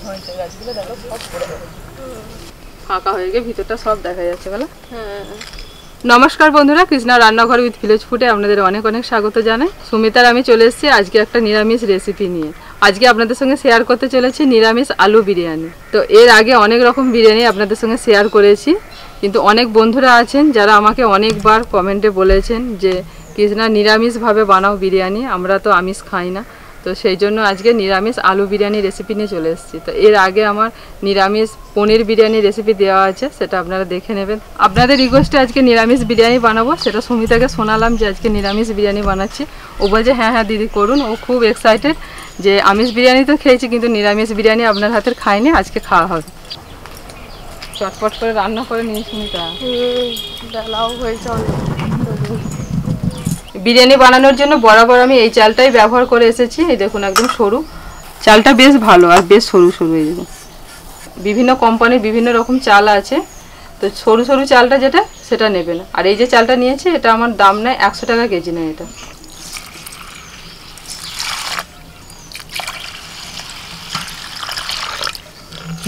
হয়েছে গাছগুলো দেখো সব পড়ে গেছে, ফাঁকা হয়ে গিয়ে ভিতরটা সব দেখা যাচ্ছে বলো। নমস্কার বন্ধুরা, কৃষ্ণা রান্নাঘর উইথ ভিলেজ ফুডে আপনাদের অনেক অনেক স্বাগত জানাই। সুমিতার আমি চলে এসেছি আজকে একটা নিরামিষ রেসিপি নিয়ে। আজকে আপনাদের সঙ্গে শেয়ার করতে চলেছি নিরামিষ আলু বিরিয়ানি। তো এর আগে অনেক রকম বিরিয়ানি আপনাদের সঙ্গে শেয়ার করেছি, কিন্তু অনেক বন্ধুরা আছেন যারা আমাকে অনেকবার কমেন্টে বলেছেন যে কৃষ্ণা নিরামিষভাবে বানাও বিরিয়ানি, আমরা তো আমিষ খাই না। তো সেই জন্য আজকে নিরামিষ আলু বিরিয়ানি রেসিপি নিয়ে চলে এসেছি। তো এর আগে আমার নিরামিষ পনির বিরিয়ানি রেসিপি দেওয়া আছে, সেটা আপনারা দেখে নেবেন। আপনাদের রিকোয়েস্টে আজকে নিরামিষ বিরিয়ানি বানাবো, সেটা সুমিতাকে শোনালাম যে আজকে নিরামিষ বিরিয়ানি বানাচ্ছি। ও বলছে হ্যাঁ হ্যাঁ দিদি করুন। ও খুব এক্সাইটেড যে আমিষ বিরিয়ানি তো খেয়েছি কিন্তু নিরামিষ বিরিয়ানি আপনার হাতের খাইনি, আজকে খাওয়া হবে। চটপট করে রান্না করে নিয়ে সুমিতা, বেলাও হয়েছে অনেক। বিরিয়ানি বানানোর জন্য বরাবর আমি এই চালটাই ব্যবহার করে এসেছি। এই দেখুন একদম সরু চালটা, বেশ ভালো আর বেশ সরু সরু। এই দেখুন বিভিন্ন কোম্পানির বিভিন্ন রকম চাল আছে, তো সরু সরু চালটা যেটা সেটা নেবেন। আর এই যে চালটা নিয়েছি এটা আমার দাম নেয় 100 টাকা কেজি নেয়। এটা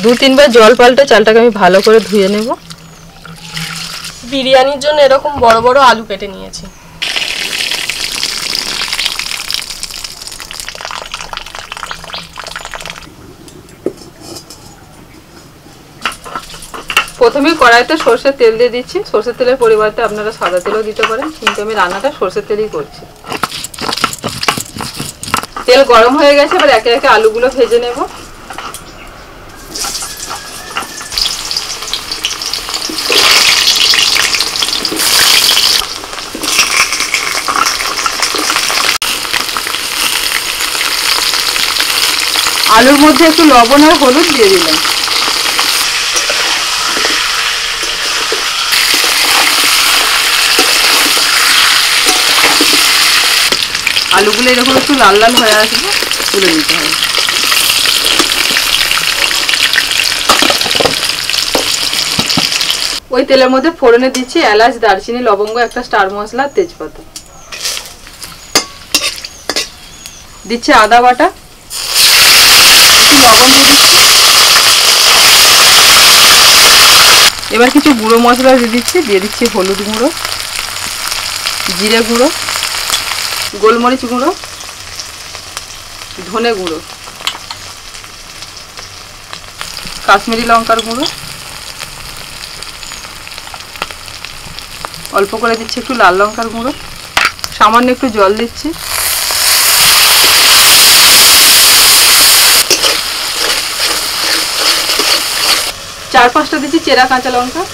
দু তিনবার জল পাল্টে চালটাকে আমি ভালো করে ধুয়ে নেব। বিরিয়ানির জন্য এরকম বড় বড় আলু কেটে নিয়েছি। প্রথমে কড়াইতে সরষের তেল দিয়ে দিচ্ছি। সরষের তেলের পরিবর্তে আপনারা সাদা তেলও দিতে পারেন, কিন্তু আমি রান্নাটা সরষের তেলই করছি। তেল গরম হয়ে গেছে, এবার একে একে আলুগুলো ভেজে নেব। আলুর মধ্যে একটু লবণ আর হলুদ দিয়ে দিলাম। আলুগুলো এরকম একটু লাল লাল হয়ে আসবে, তুলে নিতে হবে। ওই তেলের মধ্যে ফোড়নে দিচ্ছি এলাচ, দারচিনি, লবঙ্গ, একটা স্টার মশলা, তেজপাতা। দিচ্ছি আদা বাটা, লবণ দিয়ে দিচ্ছি। এবার কিছু গুঁড়ো মশলা দিয়ে দিচ্ছি হলুদ গুঁড়ো, জিরে গুঁড়ো, গোলমরিচ গুঁড়ো, ধনে গুঁড়ো, কাশ্মীরি লঙ্কার গুঁড়ো, অল্প করে দিচ্ছি একটু লাল লঙ্কার গুঁড়ো, সামান্য একটু জল দিচ্ছি। চার পাঁচটা দিচ্ছি চেরা কাঁচা লঙ্কা।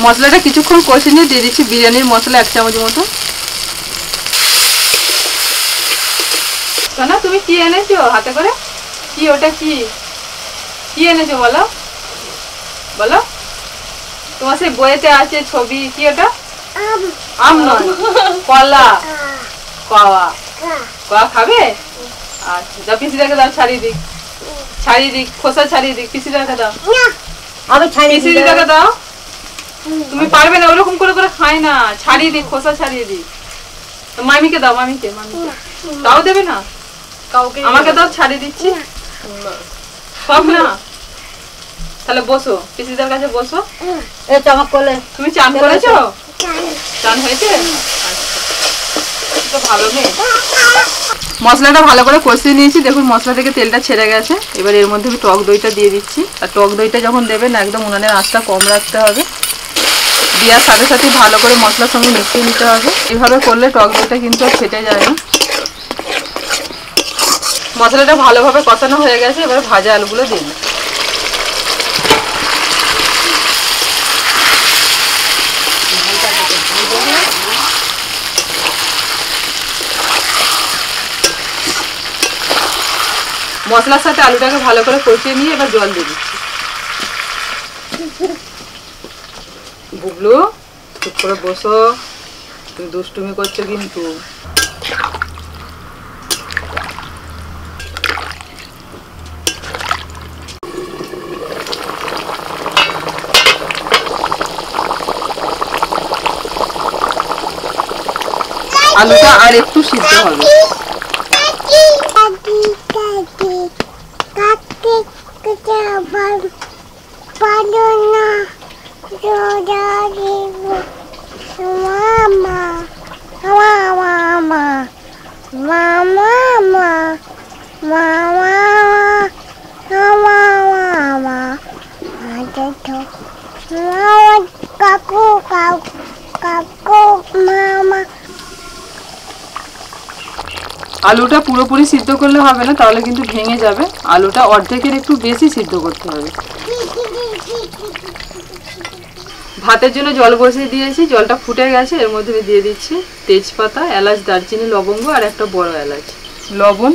মশলাটা কিছুক্ষণ কষে নিয়ে দিয়ে দিচ্ছি বিরিয়ানির মশলা 1 চামচ মতো। সোনা তুমি কি এনেছো হাতে করে? কি ওটা কি কি এনেছো বলো বলো। তোমার সেই বইতে আছে ছবি, কি ওটা? আম নয়, কলা। কলা কলা খাবে? আচ্ছা যাও পিসি রেখে দাও, ছাড়িয়ে দিক খোসা ছাড়িয়ে দিক, পিসি রেখে দাও। আমি পিসি রেখে দাও। তুমি পারবে না, ওরকম করে করে খাই না, ছাড়িয়ে দিক খোসা ছাড়িয়ে দিক। মামিকে দাও, মামিকে তাও দেবে না, কাউকে আমাকে দাও, ছাড়িয়ে দিচ্ছি সব না। তাহলে বসো, পিসিদের কাছে বসো। তুমি চান করেছো? চান হয়েছে? তো ভালো মেয়ে। মশলাটা ভালো করে কষিয়ে নিয়েছি, দেখুন মশলা থেকে তেলটা ছেড়ে গেছে। এবার এর মধ্যে আমি টক দইটা দিয়ে দিচ্ছি। আর টক দইটা যখন দেবেন একদম উনানের আঁচটা কম রাখতে হবে। দেওয়ার সাথে সাথে ভালো করে মশলার সঙ্গে মিশিয়ে নিতে হবে। এভাবে করলে টক দইটা কিন্তু ফেটে যায় না। মশলাটা ভালোভাবে কষানো হয়ে গেছে, এবার ভাজা আলুগুলো দিন। মশলার সাথে আলুটাকে ভালো করে কষিয়ে নিয়ে এবার জল দিয়ে দিচ্ছি। বুবলু চুপ করে বসো, তুমি দুষ্টুমি করছো কিন্তু। আলুটা আর একটু সিদ্ধ হবে। মামা মা মামা মামা মামা দেখো মামা কাকু কাকু কাকু মামা। আলুটা পুরোপুরি সিদ্ধ করলে হবে না, তাহলে কিন্তু ভেঙে যাবে। আলুটা অর্ধেকের একটু বেশি সিদ্ধ করতে হবে। ভাতের জন্য জল বসিয়ে দিয়েছি, জলটা ফুটে গেছে। এর মধ্যে দিয়ে দিচ্ছি তেজপাতা, এলাচ, দারচিনি, লবঙ্গ আর একটা বড় এলাচ, লবণ,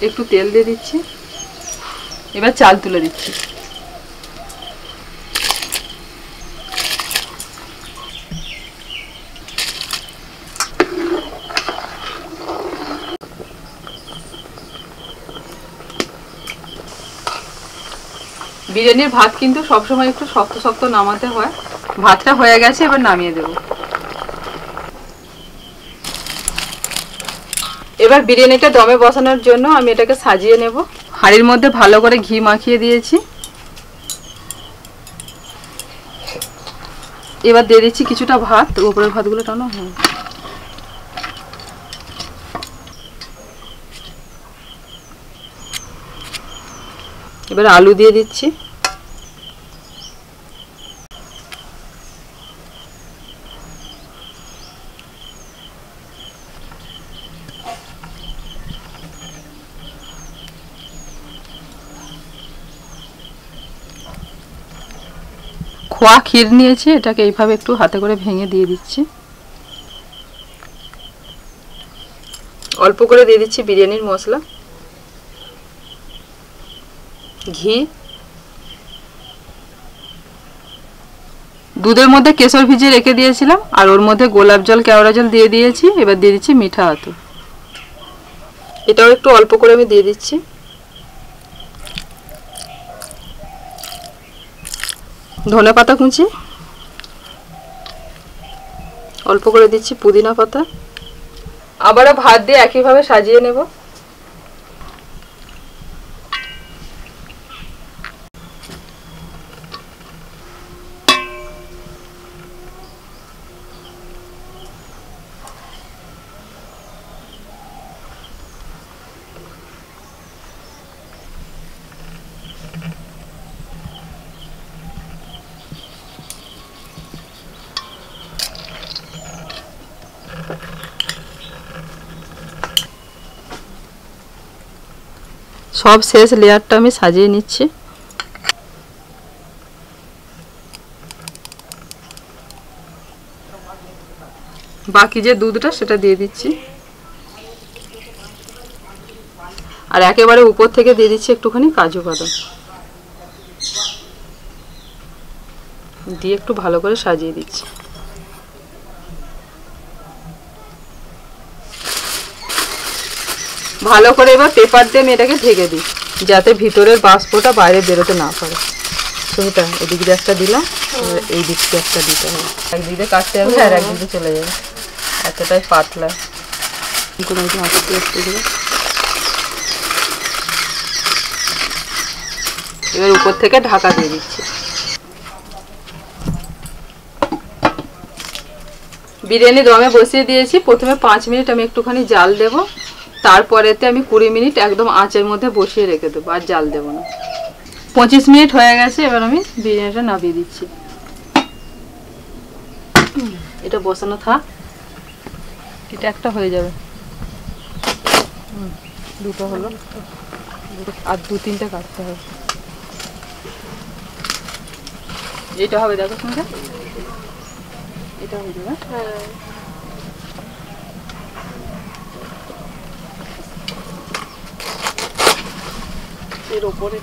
একটু তেল দিয়ে দিচ্ছি। এবার চাল তুলে দিচ্ছি। বিরিয়ানির ভাত কিন্তু সবসময় একটু শক্ত শক্ত নামাতে হয়। ভাতটা হয়ে গেছে, এবার নামিয়ে দেব। এবার বিরিয়ানিটা দমে বসানোর জন্য আমি এটাকে সাজিয়ে নেব। হাঁড়ির মধ্যে ভালো করে ঘি মাখিয়ে দিয়েছি। এবার দিয়ে দিচ্ছি কিছুটা ভাত, উপরের ভাতগুলো টানো। হ্যাঁ, এবার আলু দিয়ে দিচ্ছি। খোয়া ক্ষীর নিয়েছি, এটাকে এইভাবে একটু হাতে করে ভেঙে দিয়ে দিচ্ছি। অল্প করে দিয়ে দিচ্ছি বিরিয়ানির মশলা, ঘি, দুধের মধ্যে কেশর ভিজিয়ে রেখে দিয়েছিলাম, আর ওর মধ্যে গোলাপ জল, কেওড়া জল দিয়ে দিয়েছি। এবার দিয়ে দিচ্ছি মিঠা আতর, এটাও একটু অল্প করে আমি দিয়ে দিচ্ছি। ধনে পাতা কুচি অল্প করে দিচ্ছি, পুদিনা পাতা। আবারও ভাত দিয়ে একইভাবে সাজিয়ে নেব। সব শেষ লেয়ারটা আমি সাজিয়ে নিচ্ছি। বাকি যে দুধটা সেটা দিয়ে দিচ্ছি, আর একেবারে উপর থেকে দিয়ে দিচ্ছি একটুখানি কাজু বাদাম, দিয়ে একটু ভালো করে সাজিয়ে দিচ্ছি। ভালো করে এবার পেপার দিয়ে আমি এটাকে ঢেকে দিই, যাতে ভিতরের বাষ্পটা বাইরে বেরোতে না পারে। সুমিতা, এদিক দিয়ে একটা দিলাম, এই দিক দিয়ে একটা দিতে হবে। একদিক দিয়ে কাটতে হবে আর একদিক দিয়ে চলে যাবে, এতটাই পাতলা। এবার উপর থেকে ঢাকা দিয়ে দিচ্ছি। বিরিয়ানি দমে বসিয়ে দিয়েছি। প্রথমে 5 মিনিট আমি একটুখানি জাল দেব, তারপরেতে আমি 20 মিনিট একদম আঁচের মধ্যে বসিয়ে রেখে দেবো, আর জাল দেবো না। 25 মিনিট হয়ে গেছে, এবার আমি বিরিয়ানিটা নামিয়ে দিচ্ছি। এটা বসানো থাক, এটা একটা হয়ে যাবে। দুটো হলো, আর 2-3টা কাটতে হবে। এটা হবে, দেখো শুনতে, এটা হয়ে যাবে। হ্যাঁ, এর ওপরে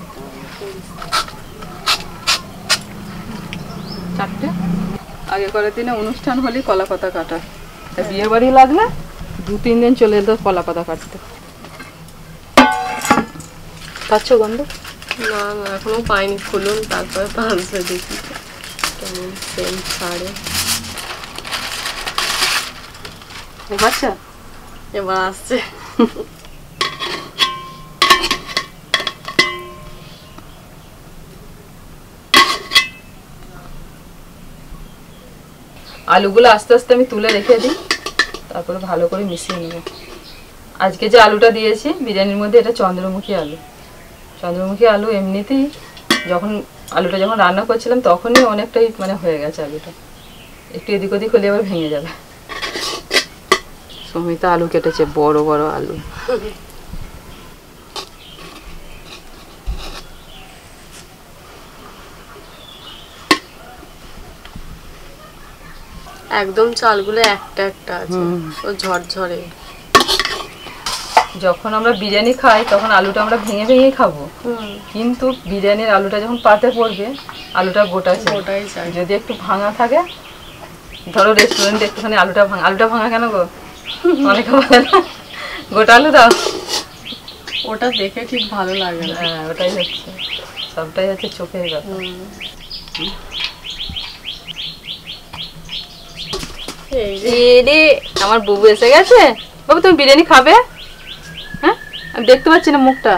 4টে। আগে করার দিনে অনুষ্ঠান হলে কলা পাতা কাটা, বিয়ে বাড়ি লাগলে 2-3 দিন চলে যেত কলা পাতা কাটতে। পাচ্ছ গন্ধ? না না, এখনো পাইনি। খুলুন, তারপরে তো আসবে, দেখি কেমন সেন্ট ছাড়ে। বাচ্চা এবার আসছে। আলুগুলো আস্তে আস্তে আমি তুলে রেখে দিই, তারপরে ভালো করে মিশিয়ে নেব। আজকে যে আলুটা দিয়েছি বিরিয়ানির মধ্যে, এটা চন্দ্রমুখী আলু। চন্দ্রমুখী আলু এমনিতেই আলুটা যখন রান্না করছিলাম তখনই অনেকটাই মানে হয়ে গেছে আলুটা, একটু এদিক ওদিক হলে আবার ভেঙে যাবে। সুমিতা আলু কেটেছে, বড় বড় আলু। একদম চালগুলো একটা একটা আছে, ও ঝরঝরে। যখন আমরা বিরিয়ানি খাই তখন আলুটা আমরা ভেঙে ভেঙেই খাবো, কিন্তু বিরিয়ানির আলুটা যখন পাতে পড়বে আলুটা গোটাই চাই। যদি একটু ভাঙা থাকে, ধরো রেস্টুরেন্টে একটুখানি আলুটা ভাঙা কেন গো, অনেকে বলে না গোটা আলু দাও, ওটা দেখে ঠিক ভালো লাগে না। হ্যাঁ, ওটাই হচ্ছে, সবটাই হচ্ছে চোখের ব্যাপার। আমার বুবু এসে গেছে। বাবু তুমি বিরিয়ানি খাবে? হ্যাঁ, আমি দেখতে পাচ্ছি না মুখটা।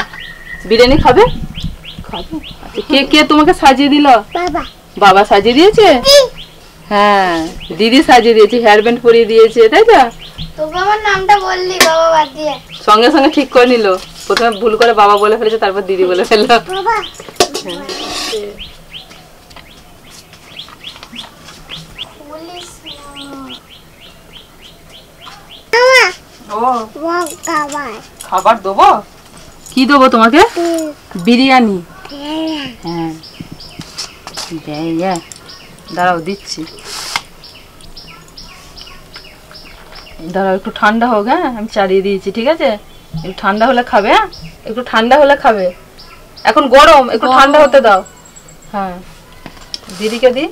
বিরিয়ানি খাবে? খাবে। আচ্ছা, কে কে তোমাকে সাজিয়ে দিল? বাবা সাজিয়ে দিয়েছে? হ্যাঁ, দিদি সাজিয়ে দিয়েছে, হেয়ার ব্যান্ড পরিয়ে দিয়েছে, তাই তো? তোকে আমার নামটা বললি বাবা বাদ দিয়ে। সঙ্গে সঙ্গে ঠিক করে নিল, প্রথমে ভুল করে বাবা বলে ফেলেছে, তারপর দিদি বলে ফেললো। বাবা খাবার দেবো? কি দেবো তোমাকে? বিরিয়ানি। হ্যাঁ, দাঁড়াও দিচ্ছি, দাঁড়াও একটু ঠান্ডা হোক। হ্যাঁ, আমি চালিয়ে দিয়েছি, ঠিক আছে? একটু ঠান্ডা হলে খাবে। হ্যাঁ, একটু ঠান্ডা হলে খাবে, এখন গরম, একটু ঠান্ডা হতে দাও। হ্যাঁ, দিদিকে দি।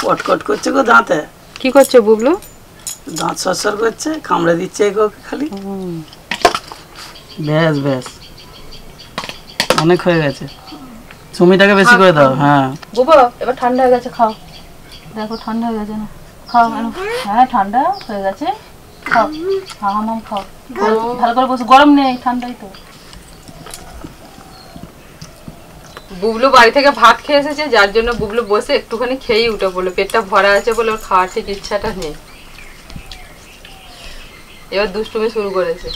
কটকট করছে গো দাঁতে। কি করছো বুবলু? দাঁত সরসর করছে, কামড়ে দিচ্ছে খালি। ব্যাস ব্যাস, অনেক হয়ে গেছে। সুমিতাকে বেশি করে দাও। হ্যাঁ বুবু, এবার ঠান্ডা হয়ে গেছে, খাও। দেখো ঠান্ডা হয়ে গেছে না, খাও। হ্যাঁ, ঠান্ডা হয়ে গেছে, খাও। হামাম খাও, ভালো করে বসে, গরম নেই, ঠান্ডাই তো। বুবলু বাড়ি থেকে ভাত খেয়ে এসেছে, যার জন্য বুবলু বসে একটুখানি খেয়েই উঠে পড়লো। পেটটা ভরা আছে বলে ওর খাওয়ার ঠিক ইচ্ছাটা নেই। এবার দুষ্টুমি শুরু করেছে।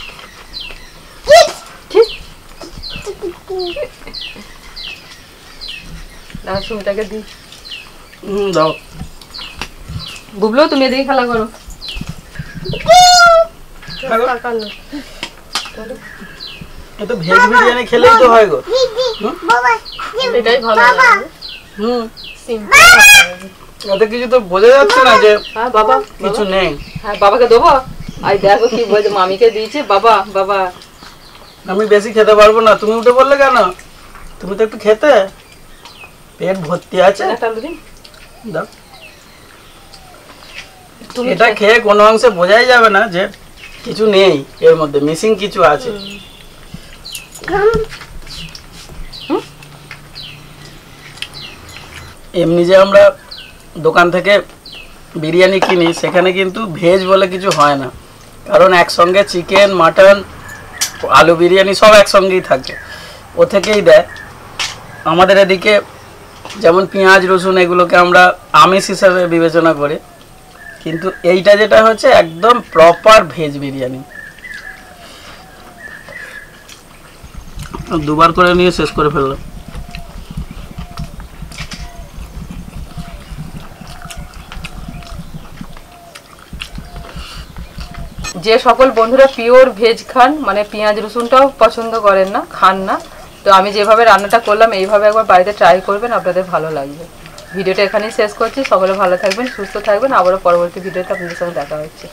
সুমিতাকে দি। দাও। বুবলু তুমি এদিকে খেলা করো। এটা ভেজ বিরিয়ানি খেলেই তো হয় গো। এটাই ভালো লাগে। এতে কিছু তো বোঝা যাচ্ছে না যে হ্যাঁ বাবা কিছু নেই। হ্যাঁ, বাবাকে দেবো। আর দেখো কি বলছে, মামিকে দিয়েছে। বাবা বাবা, আমি বেশি খেতে পারবো না। তুমি উঠে বললে কেন? তুমি তো একটু খেতে, পেট ভর্তি আছে। দাও। এটা খেয়ে কোনো অংশে বোঝাই যাবে না যে কিছু নেই, এর মধ্যে মিসিং কিছু আছে। এমনি যে আমরা দোকান থেকে বিরিয়ানি কিনি, সেখানে কিন্তু ভেজ বলে কিছু হয় না, কারণ একসঙ্গে চিকেন, মাটন, আলু বিরিয়ানি সব একসঙ্গেই থাকে, ও থেকেই দেয়। আমাদের এদিকে যেমন পেঁয়াজ রসুন এগুলোকে আমরা আমিষ হিসাবে বিবেচনা করি, কিন্তু এইটা যেটা হচ্ছে একদম প্রপার ভেজ বিরিয়ানি। দুবার করে নিয়ে শেষ করে ফেললাম। যে সকল বন্ধুরা পিওর ভেজ খান, মানে পেঁয়াজ রসুনটাও পছন্দ করেন না, খান না, তো আমি যেভাবে রান্নাটা করলাম এইভাবে একবার বাড়িতে ট্রাই করবেন, আপনাদের ভালো লাগবে। ভিডিওটা এখানেই শেষ করছি। সকলে ভালো থাকবেন, সুস্থ থাকবেন। আবারও পরবর্তী ভিডিওতে আপনাদের সঙ্গে দেখা হচ্ছে।